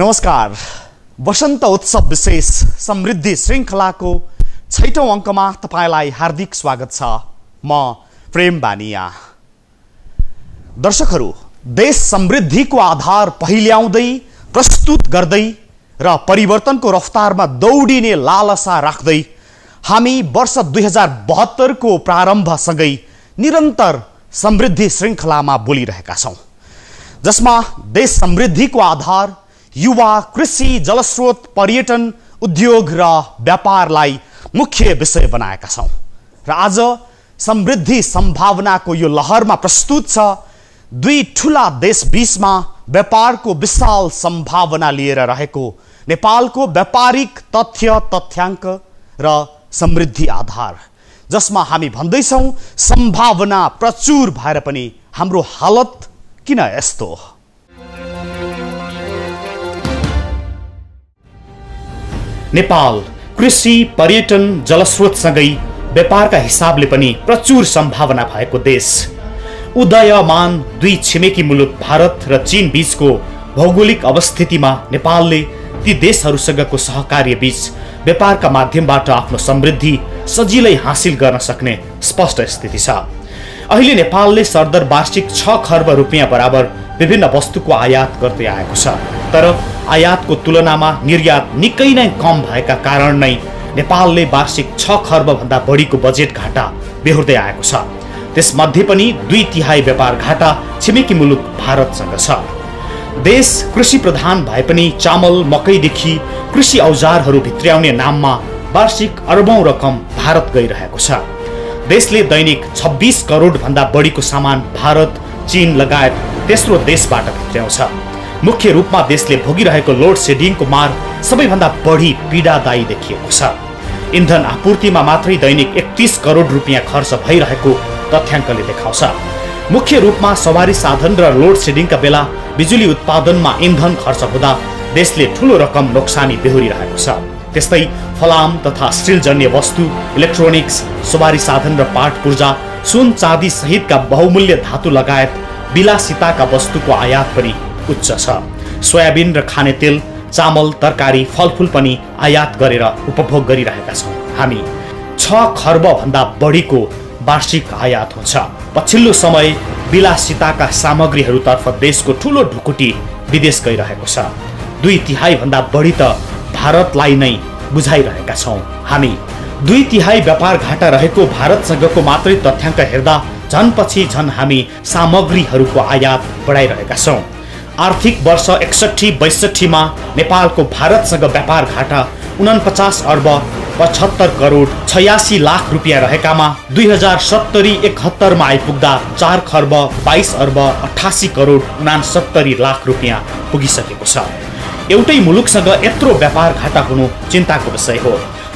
नमस्कार। वसन्त उत्सव विशेष समृद्धि श्रृङ्खलाको 6औं अङ्कमा तपाईलाई हार्दिक स्वागत छ। म प्रेम बानिया। दर्शकहरू, देश समृद्धिको आधार पहिल्याउँदै प्रस्तुत गर्दै र परिवर्तनको रफ्तारमा दौडिने लालसा राख्दै हामी वर्ष 2072 को प्रारम्भसँगै निरन्तर समृद्धि श्रृङ्खलामा बोलिरहेका छौं, जसमा देश समृद्धिको आधार युवा, कृषि, जलस्रोत, पर्यटन, उद्योग र व्यापारलाई मुख्य विषय बनाएका छौं। र आज समृद्धि सम्भावनाको यो लहरमा प्रस्तुत छ दुई ठूला देश बीचमा व्यापारको विशाल सम्भावना लिएर रहेको नेपालको व्यापारिक तथ्य, तथ्याङ्क र समृद्धि आधार, जसमा हामी भन्दैछौं सम्भावना प्रचुर भएर पनि हाम्रो हालत किन यस्तो। नेपाल कृषि, पर्यटन, जलस्रोतसँगै व्यापारका हिसाबले पनि प्रचुर सम्भावना भएको देश। उदयमान दुई छिमेकी मुलुक भारत र चीन बीचको भौगोलिक अवस्थितिमा नेपालले ती देशहरूसँगको सहकार्य बीच व्यापारका माध्यमबाट आफ्नो समृद्धि सजिलै हासिल गर्न सक्ने स्पष्ट स्थिति छ। अहिले नेपालले सरदर वार्षिक 6 खर्ब रुपियाँ बराबर विभिन्न वस्तुको आयात गर्दै आएको छ, तर आयातको तुलनामा निर्यात निकै नै कम भएका कारण नै नेपालले वार्षिक 6 खर्ब भन्दा बढीको बजेट घाटा बेहोर्दै आएको छ। त्यसमध्ये पनि 2/3 व्यापार घाटा छिमेकी मुलुक भारतसँग छ। देश कृषि प्रधान भए पनि चामल, मकैदेखि कृषि औजारहरू भित्र्याउने नाममा वार्षिक अरबौं रकम भारत गइरहेको छ। देशले दैनिक 26 करोड भन्दा बढीको सामान भारत, चीन लगायत तेस्रो देशबाट भित्र्याउँछ। मुख्य रूपमा देशले भोगिरहेको लोड सेडिङको मार सबैभन्दा बढी पीडादायी देखिएको छ। इन्धन आपूर्तिमा मात्रै दैनिक 31 करोड रुपियाँ खर्च भइरहेको तथ्याङ्कले देखाउँछ। मुख्य रूपमा सवारी साधन र लोड सेडिङका बेला बिजुली उत्पादनमा इन्धन खर्च हुँदा देशले ठूलो रकम नोक्सानी बेहोरिरहेको छ। त्यस्तै फलाम तथा स्टिलजन्य वस्तु, इलेक्ट्रोनिक्स, सवारी साधन र पाट पूर्जा, सुन चाँदी सहितका बहुमूल्य धातु लगायत विलासिताका वस्तुको आयात पनि उच्च छ। सोयाबिन र खाने तेल, चामल, तरकारी, फलफूल पनि आयात गरेर उपभोग गरिरहेका छौं। हामी 6 खर्ब भन्दा बढीको वार्षिक आयात हुन्छ। पछिल्लो समय विलासिताका सामग्रीहरूतर्फ देशको ठूलो ढुकुटी विदेश गइरहेको छ। 2/3 भन्दा बढी त भारतलाई नै बुझाइरहेका छौं। हामी 2/3 व्यापार घाटा रहेको भारतसँगको मात्रै तथ्याङ्क हेर्दा झन पछि झन हामी सामग्रीहरूको आयात बढाइरहेका छौं। आर्थिक वर्ष 61-62 मा नेपालको भारतसँग व्यापार घाटा 49 अर्ब 75 करोड 86 लाख रुपियाँ रहेकामा 2070-71 मा आइपुग्दा 4 खर्ब 22 अर्ब 88 करोड 69 लाख रुपियाँ पुगिसकेको छ। एउटै मुलुकसँग यत्रो व्यापार घाटा हुनु चिन्ताको विषय हो।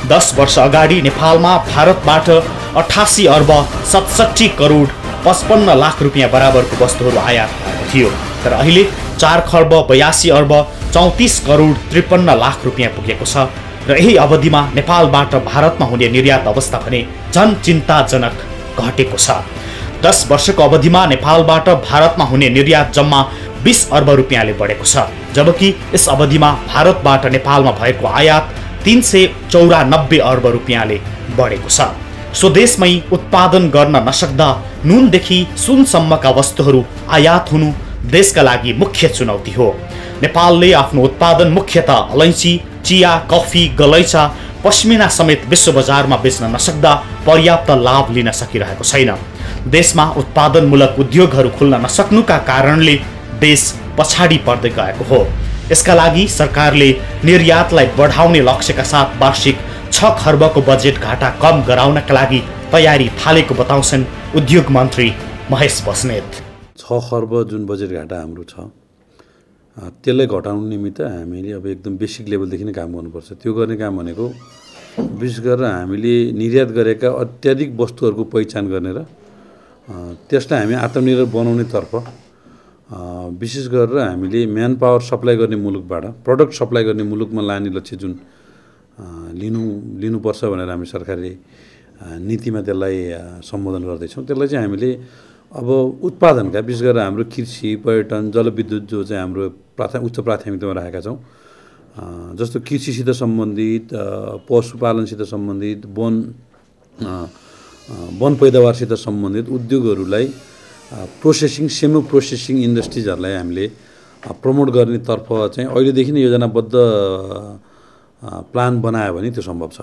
10 वर्ष अगाडि नेपालमा भारतबाट 88 अर्ब 67 करोड 55 लाख रुपियाँ बराबरको वस्तुहरू आयात भएको थियो, तर अहिले 4 खर्ब 82 अर्ब 34 करोड 53 लाख रुपियाँ पुगेको छ। र यही अवधिमा नेपालबाट भारतमा हुने निर्यात अवस्था भने झन चिन्ताजनक घटेको छ। 10 वर्षको अवधिमा नेपालबाट भारतमा हुने निर्यात जम्मा 20 अर्ब रुपियाँले बढेको छ, जबकि यस अवधिमा भारतबाट नेपालमा भएको आयात 394 अर्ब रुपियाँले बढेको छ। स्वदेशमै उत्पादन गर्न नसक्दा नुनदेखि सुनसम्मका वस्तुहरू आयात हुनु देशका लागि मुख्य चुनौती हो। नेपालले आफ्नो उत्पादन मुख्यतः अलैँची, चिया, कफी, गलैँचा, पश्मिना समेत विश्व बजारमा बेच्न नसक्दा पर्याप्त लाभ लिन सकिरहेको छैन। देशमा उत्पादनमूलक उद्योगहरू खुल्न नसक्नुका कारणले देश पछाडि पर्दै गएको हो। यसका लागि सरकारले निर्यातलाई बढाउने लक्ष्यका साथ वार्षिक 6 खर्बको बजेट घाटा कम गराउनका लागि तयारी थालेको बताउँछन् उद्योग मन्त्री महेश बस्नेत। 6 खर्ब जुन बजेट घाटा हाम्रो छ, त्यसलाई घटाउनु निमित्त हामीले अब एकदम बेसिक लेभलदेखि नै काम गर्नुपर्छ। त्यो गर्ने काम भनेको विशेष गरेर हामीले निर्यात गरेका अत्याधिक वस्तुहरूको पहिचान गर्ने र त्यसलाई हामी आत्मनिर्भर बनाउनेतर्फ विशेष गरेर हामीले म्यान पावर सप्लाई गर्ने मुलुकबाट प्रडक्ट सप्लाई गर्ने मुलुकमा लाने लक्ष्य जुन लिनुपर्छ भनेर हामी सरकारले नीतिमा त्यसलाई सम्बोधन गर्दैछौँ। त्यसलाई चाहिँ हामीले अब उत्पादनका विशेष गरेर हाम्रो कृषि, पर्यटन, जलविद्युत जो चाहिँ हाम्रो उच्च प्राथमिकतामा राखेका छौँ, जस्तो कृषिसित सम्बन्धित, पशुपालनसित सम्बन्धित, वन पैदावारसित सम्बन्धित उद्योगहरूलाई प्रोसेसिङ, सेमी प्रोसेसिङ इन्डस्ट्रिजहरूलाई हामीले प्रमोट गर्नेतर्फ चाहिँ अहिलेदेखि नै योजनाबद्ध प्लान बनायो भने त्यो सम्भव छ।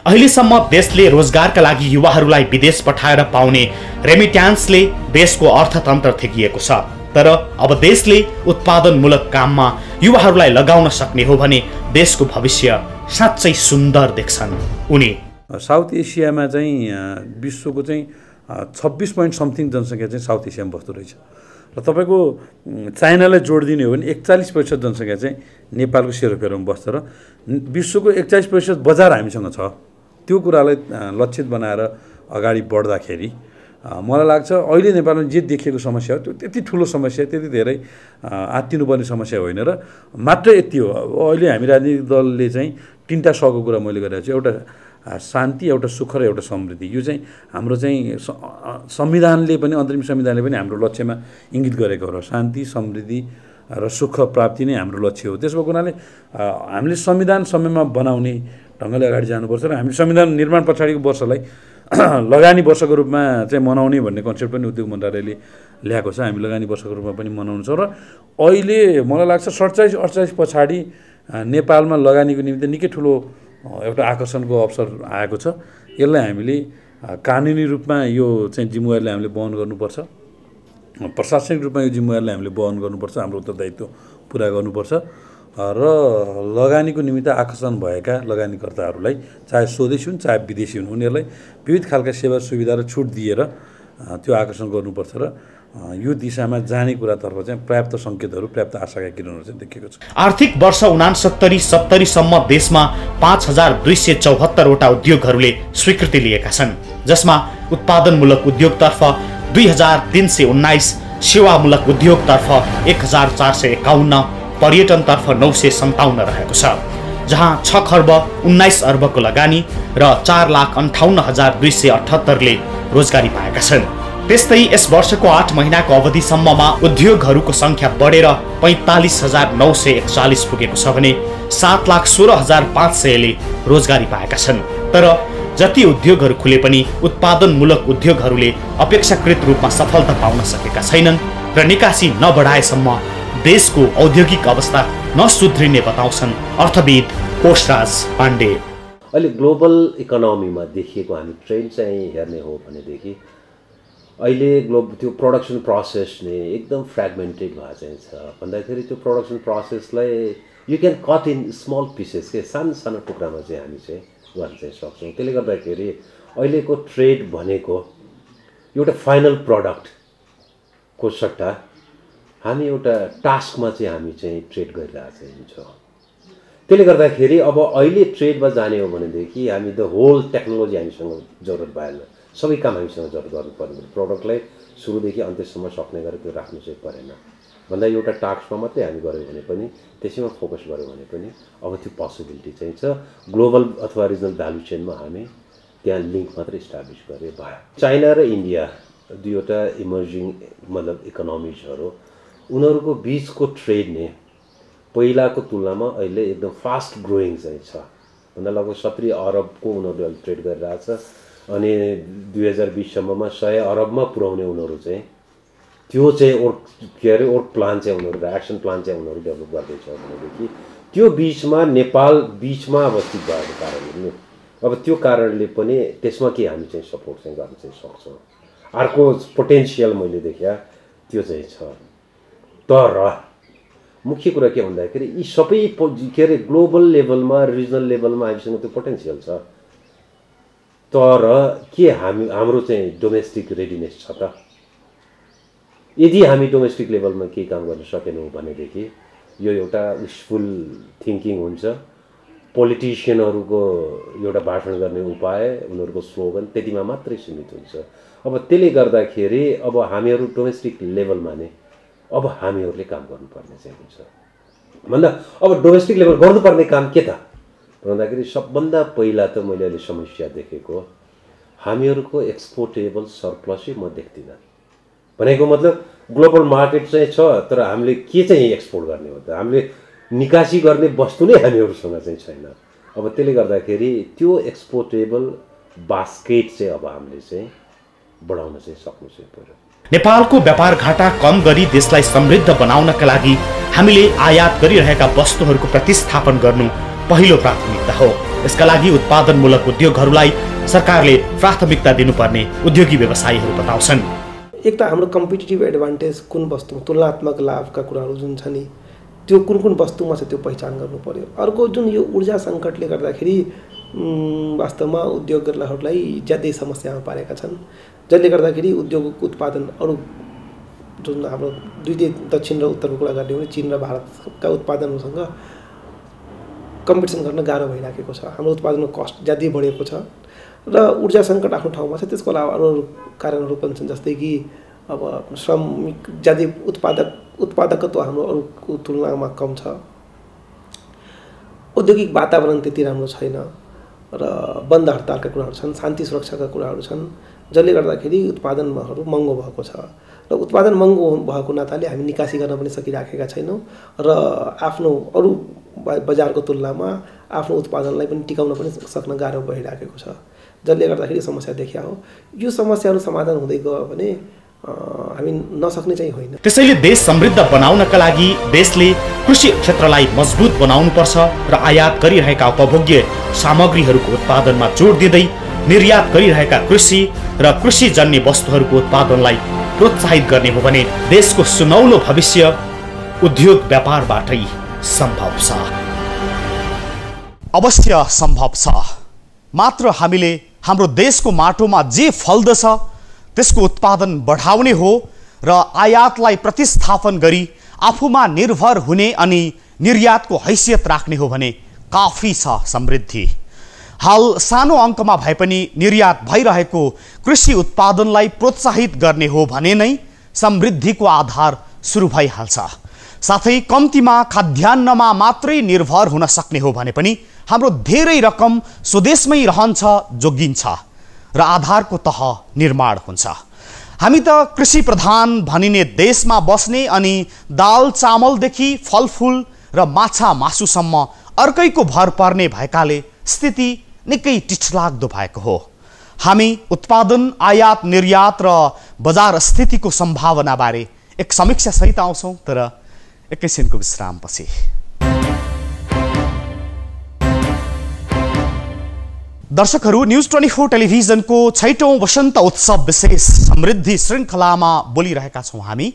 अहिलेसम्म देशले रोजगारका लागि युवाहरूलाई विदेश पठाएर पाउने रेमिट्यान्सले देशको अर्थतन्त्र थेगिएको छ। तर अब देशले उत्पादनमूलक काममा युवाहरूलाई लगाउन सक्ने हो भने देशको भविष्य साँच्चै सुन्दर देख्छन् उनी। साउथ एसियामा चाहिँ विश्वको चाहिँ 26 पोइन्ट समथिङ जनसङ्ख्या चाहिँ साउथ एसियामा बस्दो रहेछ र तपाईँको चाइनालाई जोडिदिने हो भने 41% जनसङ्ख्या चाहिँ नेपालको सेरोफेरोमा बस्छ र विश्वको 41% बजार हामीसँग छ। त्यो कुरालाई लक्षित बनाएर अगाडि बढ्दाखेरि मलाई लाग्छ अहिले नेपालमा जे देखिएको समस्या हो त्यो त्यति ठुलो समस्या, त्यति धेरै आत्तिनुपर्ने समस्या होइन र मात्र यति हो। अहिले हामी राजनीतिक दलले चाहिँ 3टा सको कुरा मैले गरेको छु, एउटा शान्ति, एउटा सुख र एउटा समृद्धि। यो चाहिँ हाम्रो चाहिँ संविधानले पनि, अन्तरिम संविधानले पनि हाम्रो लक्ष्यमा इङ्गित गरेको हो र शान्ति, समृद्धि र सुख प्राप्ति नै हाम्रो लक्ष्य हो। त्यसको हुनाले हामीले संविधान समयमा बनाउने ढङ्गले अगाडि जानुपर्छ र हामीले संविधान निर्माण पछाडिको वर्षलाई लगानी वर्षको रूपमा चाहिँ मनाउने भन्ने कन्सेप्ट पनि उद्योग मन्त्रालयले ल्याएको छ। हामी लगानी वर्षको रूपमा पनि मनाउनु छ र अहिले मलाई लाग्छ 47-48 पछाडि नेपालमा लगानीको निम्ति निकै ठुलो एउटा आकर्षणको अवसर आएको छ। यसलाई हामीले कानुनी रूपमा यो चाहिँ जिम्मेवारीलाई हामीले वहन गर्नुपर्छ, प्रशासनिक रूपमा यो जिम्मेवारीलाई हामीले वहन गर्नुपर्छ, हाम्रो उत्तरदायित्व पुरा गर्नुपर्छ र लगानीको निमित्त आकर्षण भएका लगानीकर्ताहरूलाई चाहे स्वदेशी हुन् चाहे विदेशी हुन् उनीहरूलाई विविध खालका सेवा सुविधा र छुट दिएर त्यो आकर्षण गर्नुपर्छ र यो दिशामा जाने कुरातर्फ चाहिँ पर्याप्त सङ्केतहरू, पर्याप्त आशाका किरणहरू चाहिँ देखिएको छ। आर्थिक वर्ष 69-70 सम्म देशमा 5274 वटा उद्योगहरूले स्वीकृति लिएका छन्, जसमा उत्पादनमूलक उद्योगतर्फ 2319, सेवामूलक उद्योगतर्फ 1451, पर्यटनतर्फ 957 रहेको छ, जहाँ 6 खर्ब 19 अर्बको लगानी र 4,58,278ले रोजगारी पाएका छन्। त्यस्तै यस वर्षको 8 महिनाको अवधिसम्ममा उद्योगहरूको संख्या बढेर 45,941 पुगेको छ भने 7,16,500ले रोजगारी पाएका छन्। तर जति उद्योगहरू खुले पनि उत्पादनमूलक उद्योगहरूले अपेक्षाकृत रूपमा सफलता पाउन सकेका छैनन् र निकासी नबढाएसम्म देशको औद्योगिक अवस्था नसुध्रिने बताउँछन् अर्थविद कोशराज पाण्डे। अहिले ग्लोबल इकोनोमीमा देखिएको हामी ट्रेन्ड चाहिँ हेर्ने हो भनेदेखि अहिले त्यो प्रोडक्सन प्रोसेस नै एकदम फ्रेगमेन्टेड भएको चाहिँ छ। भन्दाखेरि त्यो प्रोडक्सन प्रोसेसलाई you can cut in small pieces के सानो सानो टुक्रामा चाहिँ हामी चाहिँ गर्न चाहिँ सक्छौँ। त्यसले गर्दाखेरि अहिलेको ट्रेड भनेको एउटा फाइनल प्रडक्टको सट्टा हामी एउटा टास्कमा चाहिँ हामी चाहिँ ट्रेड गरिरहेको चाहिँ हुन्छौँ। त्यसले गर्दाखेरि अब अहिले ट्रेडमा जाने हो भनेदेखि हामी द होल टेक्नोलोजी हामीसँग जरुरत भएन, सबै काम हामीसँग जरुरत गर्नुपर्ने, प्रडक्टलाई सुरुदेखि अन्त्यसम्म सक्ने गरेर त्यो राख्नु चाहिँ परेन भन्दा एउटा टास्कमा मात्रै हामी गऱ्यौँ भने पनि, त्यसैमा फोकस गऱ्यौँ भने पनि अब त्यो पोसिबिलिटी चाहिँ छ। ग्लोबल अथवा रिजनल भ्यालु चेनमा हामी त्यहाँ लिङ्क मात्रै इस्टाब्लिस गरे भयो। चाइना र इन्डिया दुईवटा इमर्जिङ मतलब इकोनोमिजहरू, उनीहरूको बिचको ट्रेड नै पहिलाको तुलनामा अहिले एकदम फास्ट ग्रोइङ चाहिँ छ। भन्दा लगभग 17 अरबको उनीहरूले अहिले ट्रेड गरिरहेछ अनि 2020 सम्ममा 100 अरबमा पुर्याउने उनीहरू चाहिँ त्यो चाहिँ वर्क प्लान चाहिँ उनीहरू एक्सन प्लान चाहिँ उनीहरू डेभलप गर्दैछ भनेदेखि त्यो बिचमा नेपाल बिचमा अवस्थित भएको कारणले अब त्यो कारणले पनि त्यसमा के हामी चाहिँ सपोर्ट चाहिँ गर्न चाहिँ सक्छौँ। अर्को पोटेन्सियल मैले देखा त्यो चाहिँ छ। तर मुख्य कुरा के भन्दाखेरि यी सबै के अरे ग्लोबल लेभलमा रिजनल लेभलमा हामीसँग त्यो पोटेन्सियल छ, तर के हाम्रो चाहिँ डोमेस्टिक रेडिनेस छ त? यदि हामी डोमेस्टिक लेभलमा केही काम गर्न सकेनौँ भनेदेखि यो एउटा विशफुल थिङ्किङ हुन्छ। पोलिटिसियनहरूको एउटा भाषण गर्ने उपाय, उनीहरूको स्लोगन त्यतिमा मात्रै सीमित हुन्छ। अब त्यसले गर्दाखेरि अब हामीहरू डोमेस्टिक लेभलमा नै अब हामीहरूले काम गर्नुपर्ने चाहिँ हुन्छ। भन्दा अब डोमेस्टिक लेभल गर्नुपर्ने काम के त भन्दाखेरि सबभन्दा पहिला त मैले अहिले समस्या देखेको हामीहरूको एक्सपोर्टेबल सरप्लसै म देख्दिनँ। भनेको मतलब ग्लोबल मार्केट चाहिँ छ, तर हामीले के चाहिँ एक्सपोर्ट गर्ने हो त? हामीले निकासी गर्ने वस्तु नै हामीहरूसँग चाहिँ छैन। अब त्यसले गर्दाखेरि त्यो एक्सपोर्टेबल बास्केट चाहिँ अब हामीले चाहिँ बढाउन चाहिँ सक्नु चाहिँ पर्यो। नेपालको व्यापार घाटा कम गरी देशलाई समृद्ध बनाउनका लागि हामीले आयात गरिरहेका वस्तुहरूको प्रतिस्थापन गर्नु पहिलो प्राथमिकता हो। यसका लागि उत्पादनमूलक उद्योगहरूलाई सरकारले प्राथमिकता दिनुपर्ने उद्योगी व्यवसायीहरू बताउँछन्। एक त हाम्रो कम्पिटिटिभ एडभान्टेज कुन वस्तुमा, तुलनात्मक लाभका कुराहरू जुन छ नि, त्यो कुन कुन वस्तुमा छ त्यो पहिचान गर्नु पर्यो। अर्को जुन यो ऊर्जा सङ्कटले गर्दाखेरि वास्तवमा उद्योगहरूलाई ज्यादै समस्यामा पारेका छन्, जसले गर्दाखेरि उद्योगको उत्पादन अरू जुन हाम्रो दुईटै दक्षिण र उत्तरको कुरा गर्ने हो भने चीन र भारतका उत्पादनहरूसँग कम्पिटिसन गर्न गाह्रो भइराखेको छ। हाम्रो उत्पादनको कस्ट ज्यादै बढेको छ र ऊर्जा सङ्कट आफ्नो ठाउँमा छ। त्यसको अलावा अरू कारणहरू पनि छन्, जस्तै कि अब श्रमिक ज्यादै उत्पादकत्व हाम्रो अरूको तुलनामा कम छ, औद्योगिक वातावरण त्यति राम्रो छैन र बन्द हडतालका कुराहरू छन्, शान्ति सुरक्षाका कुराहरू छन्, जसले गर्दाखेरि उत्पादनहरू महँगो भएको छ र उत्पादन महँगो भएको नाताले हामी निकासी गर्न पनि सकिराखेका छैनौँ र आफ्नो अरू बजारको तुलनामा आफ्नो उत्पादनलाई पनि टिकाउन पनि सक्न गाह्रो भइराखेको छ, जसले गर्दाखेरि समस्या देखिया हो। यो समस्याहरू समाधान हुँदै गयो भने हामी नसक्ने चाहिँ होइन। त्यसैले देश समृद्ध बनाउनका लागि देशले कृषि क्षेत्रलाई मजबुत बनाउनुपर्छ र आयात गरिरहेका उपभोग्य सामग्रीहरूको उत्पादनमा जोड दिँदै निर्यात गरिरहेका कृषि र कृषिजन्य वस्तुहरूको उत्पादनलाई प्रोत्साहित गर्ने हो भने देशको सुनौलो भविष्य उद्योग व्यापारबाटै सम्भव छ। अवश्य सम्भव छ, मात्र हामीले हाम्रो देशको माटोमा जे फल्दछ त्यसको उत्पादन बढाउने हो र आयातलाई प्रतिस्थापन गरी आफूमा निर्भर हुने अनि निर्यातको हैसियत राख्ने हो भने काफी छ समृद्धि। हाल सानो अङ्कमा भए पनि निर्यात भइरहेको कृषि उत्पादनलाई प्रोत्साहित गर्ने हो भने नै समृद्धिको आधार सुरु भइहाल्छ। साथै कम्तीमा खाद्यान्नमा मात्रै निर्भर हुन सक्ने हो भने पनि हाम्रो धेरै रकम स्वदेशमै रहन्छ, जोगिन्छ र आधारको तह निर्माण हुन्छ। हामी त कृषि प्रधान भनिने देशमा बस्ने अनि दाल चामलदेखि फलफुल र माछा मासुसम्म अर्कैको भर पर्ने भएकाले स्थिति निकै टिठलाग्दो भएको हो। हामी उत्पादन, आयात, निर्यात र बजार स्थितिको सम्भावना बारे एक समीक्षा सहित आउँछौँ, तर एकैछिनको विश्रामपछि। दर्शकहरू, न्यूज 24 टेलिभिजनको 6औं वसन्त उत्सव विशेष समृद्धि श्रृङ्खलामा बोलिरहेका छौँ हामी।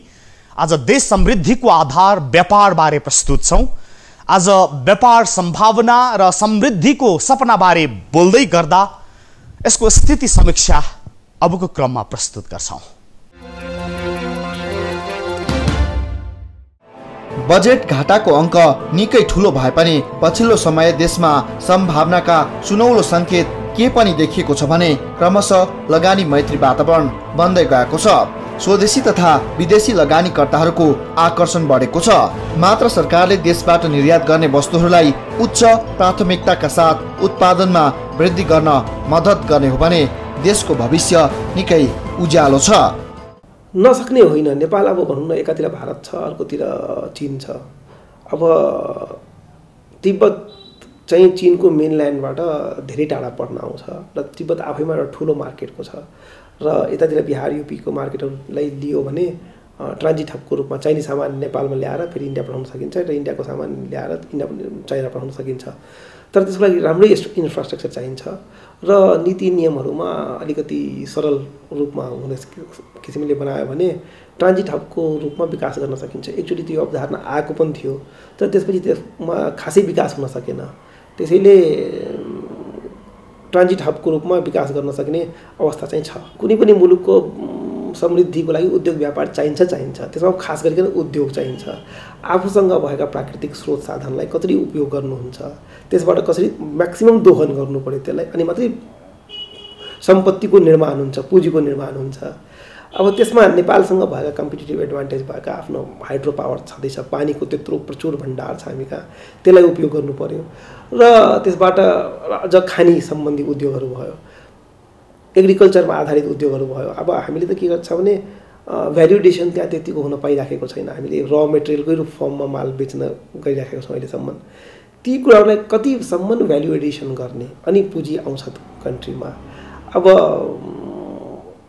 आज देश समृद्धिको आधार व्यापार बारे प्रस्तुत छौँ। आज व्यापार सम्भावना र समृद्धिको सपना बारे बोल्दै गर्दा यसको स्थिति समीक्षा अबको क्रममा प्रस्तुत गर्छौँ। बजेट घाटाको अङ्क निकै ठुलो भए पनि पछिल्लो समय देशमा सम्भावनाका सुनौलो सङ्केत के पनि देखिएको छ भने क्रमशः लगानी मैत्री वातावरण बन्दै गएको छ। स्वदेशी तथा विदेशी लगानीकर्ताहरूको आकर्षण बढेको छ। मात्र सरकारले देशबाट निर्यात गर्ने वस्तुहरूलाई उच्च प्राथमिकताका साथ उत्पादनमा वृद्धि गर्न मद्दत गर्ने हो भने देशको भविष्य निकै उज्यालो छ। नसक्ने होइन। नेपाल अब भनौँ न, एकातिर भारत छ, अर्कोतिर चीन छ। अब तिब्बत चाहिँ चीनको मेनल्यान्डबाट धेरै टाढा पर्न आउँछ र तिब्बत आफैमा एउटा ठुलो मार्केटको छ र यतातिर बिहार युपीको मार्केटहरूलाई लियो भने ट्रान्जिट हबको रूपमा चाइनिज सामान नेपालमा ल्याएर फेरि इन्डिया पठाउन सकिन्छ र इन्डियाको सामान ल्याएर चाइना पठाउन सकिन्छ। तर त्यसको लागि राम्रै इन्फ्रास्ट्रक्चर चाहिन्छ र नीति नियमहरूमा अलिकति सरल रूपमा हुने किसिमले बनायो भने ट्रान्जिट हबको रूपमा विकास गर्न सकिन्छ। एकचोटि त्यो अवधारणा आएको पनि थियो, तर त्यसपछि त्यसमा खासै विकास हुन सकेन। त्यसैले ट्रान्जिट हबको रूपमा विकास गर्न सक्ने अवस्था चाहिँ छ। कुनै पनि मुलुकको समृद्धिको लागि उद्योग व्यापार चाहिन्छ। त्यसमा खास गरिकन उद्योग चाहिन्छ। आफूसँग भएका प्राकृतिक स्रोत साधनलाई कसरी उपयोग गर्नुहुन्छ, त्यसबाट कसरी म्याक्सिमम दोहन गर्नु पर्यो त्यसलाई, अनि मात्रै सम्पत्तिको निर्माण हुन्छ, पुँजीको निर्माण हुन्छ। अब त्यसमा नेपालसँग भएका कम्पिटिटिभ एडभान्टेज भएका आफ्नो हाइड्रो पावर छँदैछ, पानीको त्यत्रो प्रचुर भण्डार छ हामी कहाँ, त्यसलाई उपयोग गर्नु पर्यो र त्यसबाट अझ खानी सम्बन्धी उद्योगहरू भयो, एग्रिकल्चरमा आधारित उद्योगहरू भयो। अब हामीले त के गर्छ भने भ्यालुएडिसन त्यहाँ त्यतिको हुन पाइराखेको छैन। हामीले र मेटेरियलकै रूप फर्ममा माल बेच्न गइराखेको छौँ अहिलेसम्म। ती कुराहरूलाई कतिसम्म भ्यालु एडिसन गर्ने अनि पुँजी आउँछ कन्ट्रीमा। अब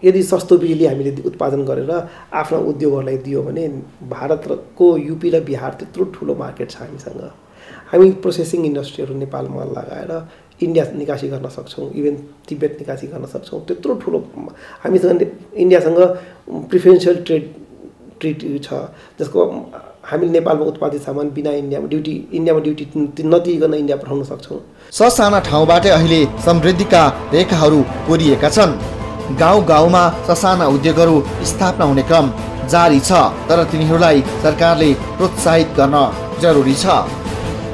यदि सस्तो बिजुली हामीले उत्पादन गरेर आफ्ना उद्योगहरूलाई दियो भने भारतको युपी र बिहार त्यत्रो ठुलो मार्केट छ हामीसँग। हामी प्रोसेसिङ इन्डस्ट्रीहरू नेपालमा लगाएर इन्डिया निकासी गर्न सक्छौँ, इभन तिब्बत निकासी गर्न सक्छौँ। त्यत्रो ठुलो हामीसँग इन्डियासँग प्रिफरेन्सियल ट्रिटी छ, जसको हामीले नेपालमा उत्पादित सामान बिना इन्डियामा ड्युटी नदिइकन इन्डिया पठाउन सक्छौँ। ससाना ठाउँबाटै अहिले समृद्धिका रेखाहरू कोरिएका छन्। गाउँ गाउँमा ससाना उद्योगहरू स्थापना हुने क्रम जारी छ, तर तिनीहरूलाई सरकारले प्रोत्साहित गर्न जरुरी छ।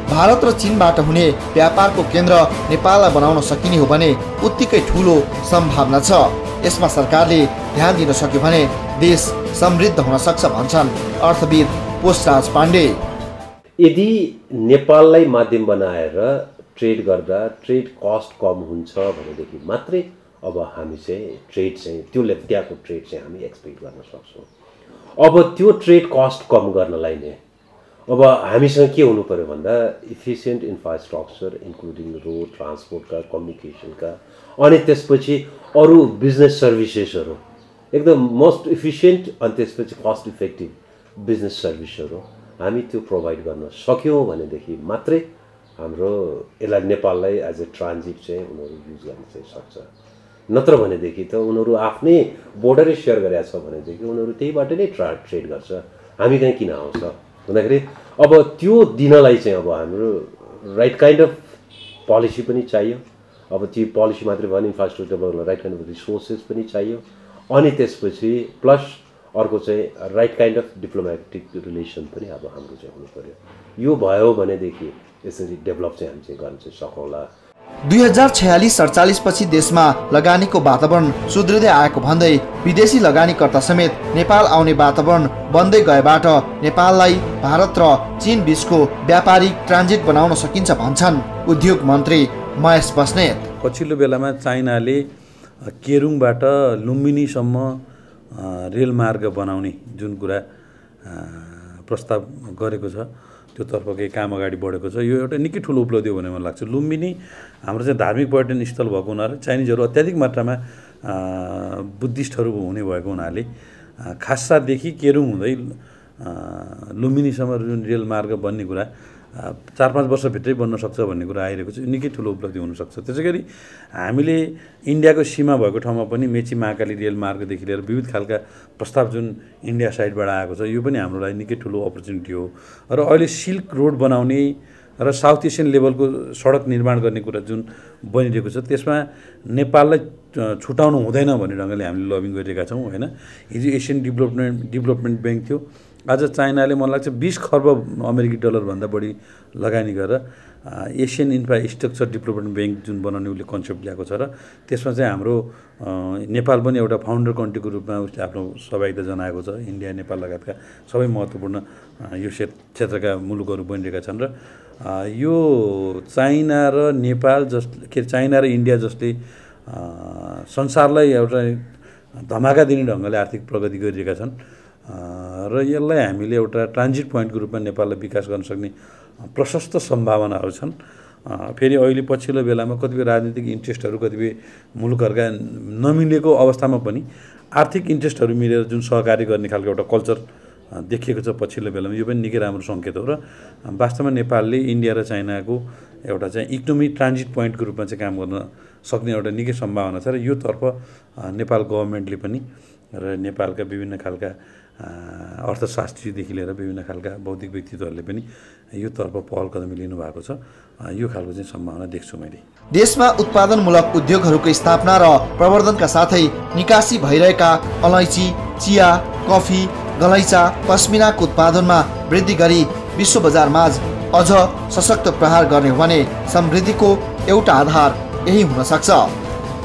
भारत र चीनबाट हुने व्यापारको केन्द्र नेपाललाई बनाउन सकिने हो भने उत्तिकै ठुलो सम्भावना छ। यसमा सरकारले ध्यान दिन सक्यो भने देश समृद्ध हुन सक्छ भन्छन् अर्थविद पोषराज पाण्डे। यदि नेपाललाई माध्यम बनाएर ट्रेड गर्दा ट्रेड कस्ट कम हुन्छ भनेदेखि मात्रै अब हामी चाहिँ ट्रेड चाहिँ त्यो त्यहाँको ट्रेड चाहिँ हामी एक्सपेक्ट गर्न सक्छौँ। अब त्यो ट्रेड कस्ट कम गर्नलाई नै अब हामीसँग के हुनु पर्यो भन्दा इफिसियन्ट इन्फ्रास्ट्रक्चर इन्क्लुडिङ रोड ट्रान्सपोर्टका कम्युनिकेसनका अनि त्यसपछि अरू बिजनेस सर्भिसेसहरू एकदम मोस्ट इफिसियन्ट अनि त्यसपछि कस्ट इफेक्टिभ बिजनेस सर्भिसहरू हामी त्यो प्रोभाइड गर्न सक्यौँ भनेदेखि मात्रै हाम्रो यसलाई नेपाललाई एज ए ट्रान्जिट चाहिँ उनीहरू युज गर्न चाहिँ सक्छ। नत्र भनेदेखि त उनीहरू आफ्नै बोर्डरै सेयर गरेको छ भनेदेखि उनीहरू त्यहीबाट नै ट्रेड गर्छ, हामी कहीँ किन आउँछ भन्दाखेरि अब त्यो दिनलाई चाहिँ अब हाम्रो राइट काइन्ड अफ पोलिसी पनि चाहियो। अब त्यो पोलिसी मात्रै भएन, infrastructure development right kind of resources पनि चाहियो अनि त्यसपछि प्लस अर्को चाहिँ right kind of diplomatic relation पनि अब हाम्रो चाहिँ हुनु पर्यो। यो भयो भनेदेखि यसरी डेभलप चाहिँ हामी चाहिँ गर्न चाहिँ सकौँला। 2046-47 पछि देशमा लगानीको वातावरण सुध्रिँदै आएको भन्दै विदेशी लगानीकर्ता समेत नेपाल आउने वातावरण बन्दै गएबाट नेपाललाई भारत र चीन बीचको व्यापारिक ट्रान्जिट बनाउन सकिन्छ भन्छन् उद्योग मन्त्री महेश बस्नेत। पछिल्लो बेलामा चाइनाले केरुङबाट लुम्बिनीसम्म रेलमार्ग बनाउने जुन कुरा प्रस्ताव गरेको छ त्योतर्फ केही काम अगाडि बढेको छ। यो एउटा निकै ठुलो उपलब्धि हो भन्ने मलाई लाग्छ। लुम्बिनी हाम्रो चाहिँ धार्मिक पर्यटन स्थल भएको हुनाले चाइनिजहरू अत्याधिक मात्रामा बुद्धिस्टहरू हुने भएको हुनाले खासादेखि केरुङ हुँदै लुम्बिनीसम्म जुन रेलमार्ग बन्ने कुरा 4-5 वर्षभित्रै बन्न सक्छ भन्ने कुरा आइरहेको छ। निकै ठुलो उपलब्धि हुनसक्छ। त्यसै गरी हामीले इन्डियाको सीमा भएको ठाउँमा पनि मेची महाकाली रेलमार्गदेखि लिएर विविध खालका प्रस्ताव जुन इन्डिया साइडबाट आएको छ यो पनि हाम्रो लागि निकै ठुलो अपर्च्युनिटी हो। र अहिले सिल्क रोड बनाउने र साउथ एसियन लेभलको सडक निर्माण गर्ने कुरा जुन बनिरहेको छ त्यसमा नेपाललाई छुटाउनु हुँदैन भन्ने ढङ्गले हामीले लबिङ गरिरहेका छौँ होइन। हिजो एसियन डेभलपमेन्ट ब्याङ्क थियो, आज चाइनाले मलाई लाग्छ 20 खर्ब अमेरिकी डलरभन्दा बढी लगानी गरेर एसियन इन्फ्रास्ट्रक्चर डेभलपमेन्ट ब्याङ्क जुन बनाउने उसले कन्सेप्ट ल्याएको छ र त्यसमा चाहिँ हाम्रो नेपाल पनि एउटा फाउन्डर कन्ट्रीको रूपमा उसले आफ्नो सहभागिता जनाएको छ। इन्डिया नेपाल लगायतका सबै महत्त्वपूर्ण यो क्षेत्रका मुलुकहरू बनिरहेका छन् र यो चाइना र नेपाल चाइना र इन्डिया जसले संसारलाई एउटा धमाका दिने ढङ्गले आर्थिक प्रगति गरिरहेका छन् र यसलाई हामीले एउटा ट्रान्जिट पोइन्टको रूपमा नेपाललाई विकास गर्न सक्ने प्रशस्त सम्भावनाहरू छन्। फेरि अहिले पछिल्लो बेलामा कतिपय राजनीतिक इन्ट्रेस्टहरू कतिपय मुलुकहरूका नमिलेको अवस्थामा पनि आर्थिक इन्ट्रेस्टहरू मिलेर जुन सहकारी गर्ने खालको एउटा कल्चर देखिएको छ पछिल्लो बेलामा, यो पनि निकै राम्रो सङ्केत हो। र वास्तवमा नेपालले इन्डिया र चाइनाको एउटा चाहिँ इकोनोमिक ट्रान्जिट पोइन्टको रूपमा चाहिँ काम गर्न सक्ने एउटा निकै सम्भावना छ। र योतर्फ नेपाल गभर्मेन्टले पनि र नेपालका विभिन्न खालका अर्थशास्त्रीदेखि लिएर विभिन्न खालका बौद्धिक व्यक्तित्वहरूले पनि योतर्फ पहल कदमी लिनुभएको छ। यो खालको चाहिँ सम्भावना देख्छु मैले। देशमा उत्पादनमूलक उद्योगहरूको स्थापना र प्रवर्धनका साथै निकासी भइरहेका अलैँची, चिया, कफी, गलैँचा, पस्मिनाको उत्पादनमा वृद्धि गरी विश्व बजारमाझ अझ सशक्त प्रहार गर्ने हो भने समृद्धिको एउटा आधार यही हुन सक्छ।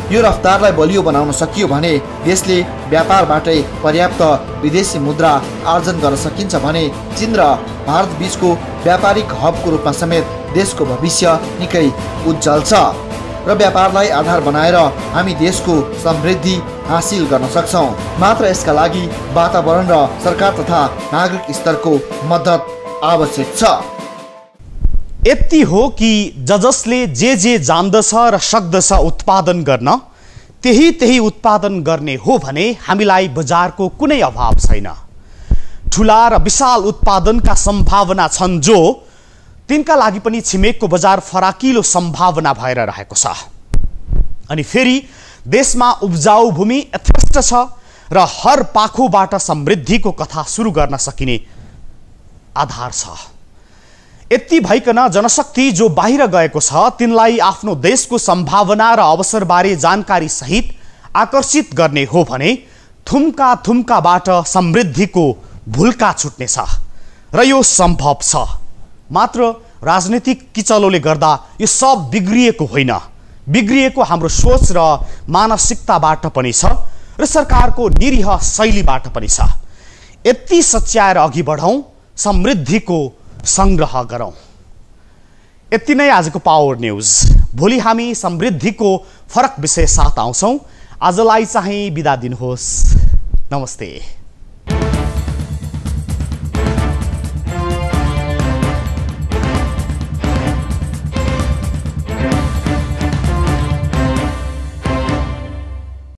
यो रफ्तारलाई बलियो बनाउन सकियो भने देशले व्यापारबाटै पर्याप्त विदेशी मुद्रा आर्जन गर्न सकिन्छ भने चीन र भारत बीचको व्यापारिक हबको रूपमा समेत देशको भविष्य निकै उज्जवल छ। र व्यापारलाई आधार बनाएर हामी देशको समृद्धि हासिल गर्न सक्छौँ। मात्र यसका लागि वातावरण र सरकार तथा नागरिक स्तरको मद्दत आवश्यक छ। यति हो कि जसले जे जान्दछ र सक्दछ उत्पादन गर्न त्यही उत्पादन गर्ने हो भने हामीलाई बजारको कुनै अभाव छैन। ठुला र विशाल उत्पादनका सम्भावना छन् जो तिनका लागि पनि छिमेकको बजार फराकिलो सम्भावना भएर रहेको छ। अनि फेरि देशमा उब्जाउ भूमि यथेष्ट छ र हर पाखोबाट समृद्धिको कथा सुरु गर्न सकिने आधार छ। यति भइकन जनशक्ति जो बाहिर गएको छ तिनलाई आफ्नो देशको सम्भावना र अवसरबारे जानकारी सहित आकर्षित गर्ने हो भने थुम्काबाट समृद्धिको भुल्का छुट्नेछ र यो सम्भव छ। मात्र राजनीतिक किचलोले गर्दा यो सब बिग्रिएको होइन, बिग्रिएको हाम्रो सोच र मानसिकताबाट पनि छ र सरकारको निरीह शैलीबाट पनि छ। यति सच्याएर अघि बढौँ, समृद्धिको संग्रह गरौँ। यति नै आजको पावर न्यूज। भोलि हामी समृद्धिको फरक विषय साथ आउँछौँ। आजलाई चाहिँ बिदा दिनुहोस्। नमस्ते।